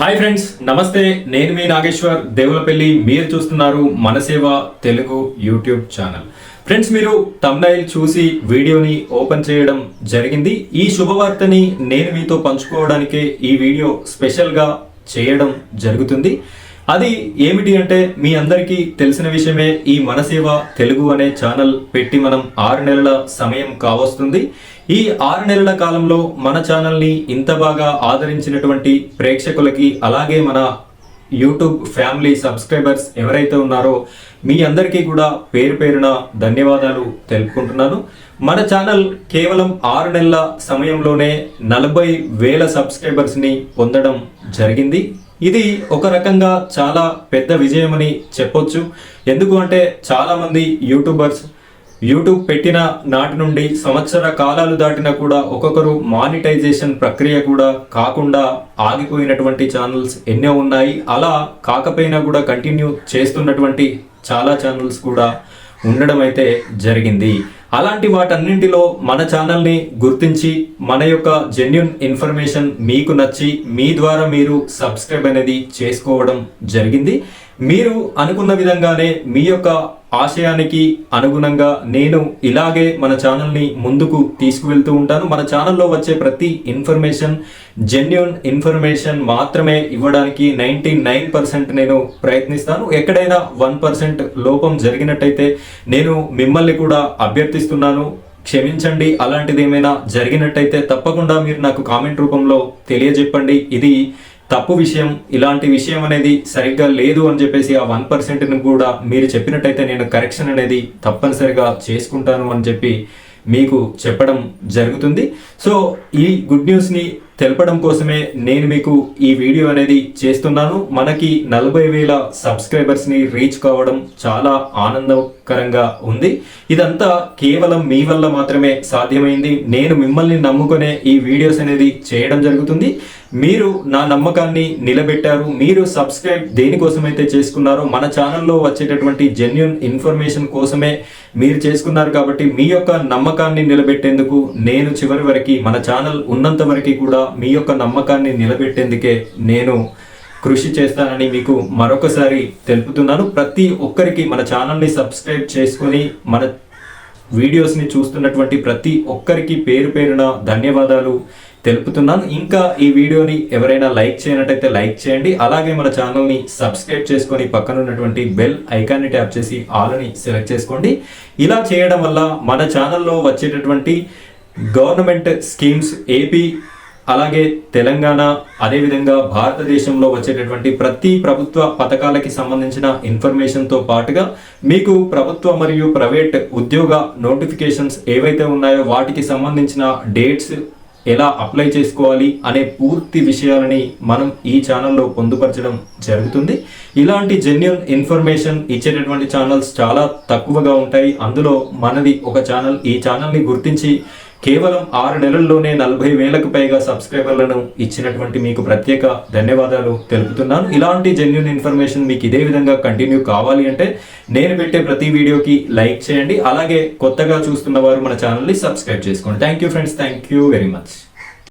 Hi friends, నమస్తే. నేను మీ నాగేశ్వర్ దేవులపల్లి. మీరు చూస్తున్నారు మనసేవ తెలుగు యూట్యూబ్ ఛానల్. ఫ్రెండ్స్, మీరు థంబ్నైల్ చూసి వీడియోని ఓపెన్ చేయడం జరిగింది. ఈ శుభవార్తని నేను మీతో పంచుకోవడానికే ఈ వీడియో స్పెషల్గా చేయడం జరుగుతుంది. అది ఏమిటి అంటే, మీ అందరికీ తెలిసిన విషయమే, ఈ మనసేవ తెలుగు అనే ఛానల్ పెట్టి మనం 6 నెలల సమయం కావస్తుంది. ఈ 6 నెలల కాలంలో మన ఛానల్ని ఇంత బాగా ఆదరించినటువంటి ప్రేక్షకులకి, అలాగే మన యూట్యూబ్ ఫ్యామిలీ సబ్స్క్రైబర్స్ ఎవరైతే ఉన్నారో మీ అందరికీ కూడా పేరు పేరున ధన్యవాదాలు తెలుపుకుంటున్నాను. మన ఛానల్ కేవలం 6 నెలల సమయంలోనే 40,000 సబ్స్క్రైబర్స్ని పొందడం జరిగింది. ఇది ఒక రకంగా చాలా పెద్ద విజయం అని చెప్పొచ్చు. ఎందుకు అంటే, చాలామంది యూట్యూబర్స్ యూట్యూబ్ పెట్టిన నాటి నుండి సంవత్సర కాలాలు దాటినా కూడా ఒక్కొక్కరు మానిటైజేషన్ ప్రక్రియ కూడా కాకుండా ఆగిపోయినటువంటి ఛానల్స్ ఎన్నో ఉన్నాయి. అలా కాకపోయినా కూడా కంటిన్యూ చేస్తున్నటువంటి చాలా ఛానల్స్ కూడా ఉండడం అయితే జరిగింది. అలాంటి వాటన్నింటిలో మన ఛానల్ని గుర్తించి మన యొక్క జెన్యూన్ ఇన్ఫర్మేషన్ మీకు నచ్చి మీ ద్వారా మీరు సబ్స్క్రైబ్ అనేది చేసుకోవడం జరిగింది. మీరు అనుకున్న విధంగానే మీ యొక్క ఆశయానికి అనుగుణంగా నేను ఇలాగే మన ఛానల్ని ముందుకు తీసుకువెళ్తూ ఉంటాను. మన ఛానల్లో వచ్చే ప్రతి ఇన్ఫర్మేషన్ జెన్యూన్ ఇన్ఫర్మేషన్ మాత్రమే ఇవ్వడానికి 99% నేను ప్రయత్నిస్తాను. ఎక్కడైనా 1% లోపం జరిగినట్టయితే నేను మిమ్మల్ని కూడా అభ్యర్థిస్తున్నాను, క్షమించండి. అలాంటిది ఏమైనా జరిగినట్టయితే తప్పకుండా మీరు నాకు కామెంట్ రూపంలో తెలియజెప్పండి. ఇది తప్పు విషయం, ఇలాంటి విషయం అనేది సరిగ్గా లేదు అని చెప్పేసి ఆ 1%ని కూడా మీరు చెప్పినట్టయితే నేను కరెక్షన్ అనేది తప్పనిసరిగా చేసుకుంటాను అని చెప్పి మీకు చెప్పడం జరుగుతుంది. సో ఈ గుడ్ న్యూస్ని తెలపడం కోసమే నేను మీకు ఈ వీడియో అనేది చేస్తున్నాను. మనకి 40,000 సబ్స్క్రైబర్స్ని రీచ్ కావడం చాలా ఆనందకరంగా ఉంది. ఇదంతా కేవలం మీ వల్ల మాత్రమే సాధ్యమైంది. నేను మిమ్మల్ని నమ్ముకునే ఈ వీడియోస్ అనేది చేయడం జరుగుతుంది. మీరు నా నమ్మకాన్ని నిలబెట్టారు. మీరు సబ్స్క్రైబ్ దేనికోసమైతే చేసుకున్నారో, మన ఛానల్లో వచ్చేటటువంటి జెన్యూన్ ఇన్ఫర్మేషన్ కోసమే మీరు చేసుకున్నారు. కాబట్టి మీ యొక్క నమ్మకాన్ని నిలబెట్టేందుకు నేను చివరి వరకు, మన ఛానల్ ఉన్నంత వరకు కూడా మీ యొక్క నమ్మకాన్ని నిలబెట్టేందుకే నేను కృషి చేస్తానని మీకు మరొకసారి తెలుపుతున్నాను. ప్రతి ఒక్కరికి మన ఛానల్ని సబ్స్క్రైబ్ చేసుకొని మన వీడియోస్ని చూస్తున్నటువంటి ప్రతి ఒక్కరికి పేరు పేరున ధన్యవాదాలు తెలుపుతున్నాను. ఇంకా ఈ వీడియోని ఎవరైనా లైక్ చేయనట్టయితే లైక్ చేయండి. అలాగే మన ఛానల్ని సబ్స్క్రైబ్ చేసుకొని పక్కన ఉన్నటువంటి బెల్ ఐకాన్ని ట్యాప్ చేసి ఆల్ని సెలెక్ట్ చేసుకోండి. ఇలా చేయడం వల్ల మన ఛానల్లో వచ్చేటటువంటి గవర్నమెంట్ స్కీమ్స్, ఏపీ అలాగే తెలంగాణ, అదేవిధంగా భారతదేశంలో వచ్చేటటువంటి ప్రతి ప్రభుత్వ పథకాలకి సంబంధించిన ఇన్ఫర్మేషన్తో పాటుగా మీకు ప్రభుత్వ మరియు ప్రైవేట్ ఉద్యోగ నోటిఫికేషన్స్ ఏవైతే ఉన్నాయో వాటికి సంబంధించిన డేట్స్, ఎలా అప్లై చేసుకోవాలి అనే పూర్తి విషయాలని మనం ఈ ఛానల్లో పొందుపరచడం జరుగుతుంది. ఇలాంటి జెన్యూన్ ఇన్ఫర్మేషన్ ఇచ్చేటటువంటి ఛానల్స్ చాలా తక్కువగా ఉంటాయి. అందులో మనది ఒక ఛానల్. ఈ ఛానల్ని గుర్తించి కేవలం 6 నెలల్లోనే 40,000కు పైగా సబ్స్క్రైబర్లను ఇచ్చినటువంటి మీకు ప్రత్యేక ధన్యవాదాలు తెలుపుతున్నాను. ఇలాంటి జెన్యూన్ ఇన్ఫర్మేషన్ మీకు ఇదే విధంగా కంటిన్యూ కావాలి అంటే నేను పెట్టే ప్రతి వీడియోకి లైక్ చేయండి. అలాగే కొత్తగా చూస్తున్న వారు మన ఛానల్ని సబ్స్క్రైబ్ చేసుకోండి. Thank you friends, thank you very much.